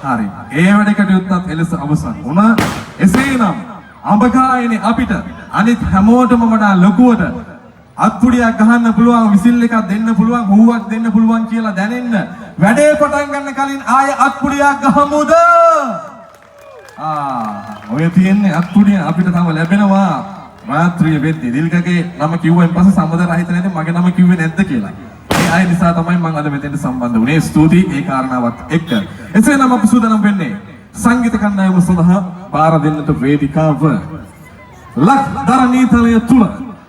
හරි. ඒ වැඩ කටයුත්තත් එලෙස අවසන් වුණා. එසේනම් අඹගායනේ අපිට අනිත් හැමෝටම වඩා ලොකුවට අත්පුඩියක් ගහන්න පුළුවන්, විසිල් එකක් දෙන්න පුළුවන්, හුවක් දෙන්න පුළුවන් කියලා දැනෙන්න වැඩේ පටන් ගන්න කලින් ආයේ අත්පුඩියක් ගහමුද? ඔය තියෙන්නේ අත්පුඩිය අපිට තව ලැබෙනවා. රාත්‍රියේ වෙද්දී දිල්කගේ නම කිව්වෙන් පස්සේ සම්බන්ධ රහිත නැති මගේ නම කිව්වේ නැද්ද කියලා. ඒ අය නිසා තමයි මම අද මෙතෙන්ට සම්බන්ධ වුණේ. ස්තුතියි ඒ කාරණාවත් එක්ක. එසේනම් අපි සූදානම් වෙන්නේ සංගීත කණ්ඩායම සඳහා බාර දෙන්නට වේදිකාව. ලක්දරණීතලය තුල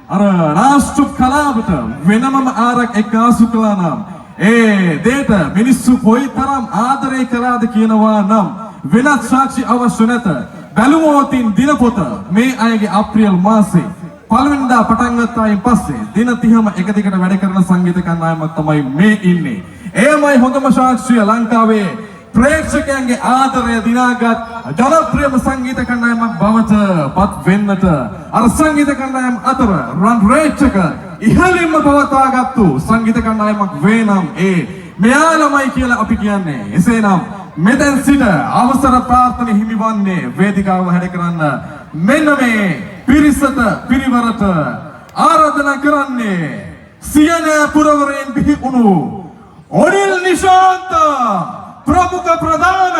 අර රාෂ්ට්‍ර කලාවට වෙනමම ආරක් එක්කාසු කළා නම් ඒ දෙයට මිනිස්සු කොයිතරම් ආදරය කළාද කියනවා නම් වෙනත් සාක්ෂි අවශ්‍ය නැත. බැලුවොතින් දිනපොත මේ අයගේ අප්‍රේල් මාසේ පළවෙනිදා පටන් ගත්තායින් පස්සේ දින 30ම එක දිගට වැඩ කරන සංගීත කණ්ඩායමක් තමයි මේ ඉන්නේ. එයමයි හොඳම සාක්ෂිය ලංකාවේ ප්‍රේක්ෂකයන්ගේ ආදරය දිනාගත් ජනප්‍රියම සංගීත කණ්ඩායමක් බවට පත් වෙන්නට අර සංගීත කණ්ඩායම් අතර රන් රේචක ඉහළින්ම පවත්වාගත්තු සංගීත කණ්ඩායමක් වේනම් ඒ මෙයාලමයි කියලා අපි කියන්නේ. එසේනම් මෙතෙන් සිට අවසර ප්‍රාර්ථන හිමිවන්නේ වේදිකාව හැඩ කරන්න මෙන්න මේ පිරිසට පිරිවරට ආරාධනා කරන්නේ සියන පුරවරයෙන් බිහි වුණු ඔනිල් නිශාන්ත ප්‍රමුඛ ප්‍රධාන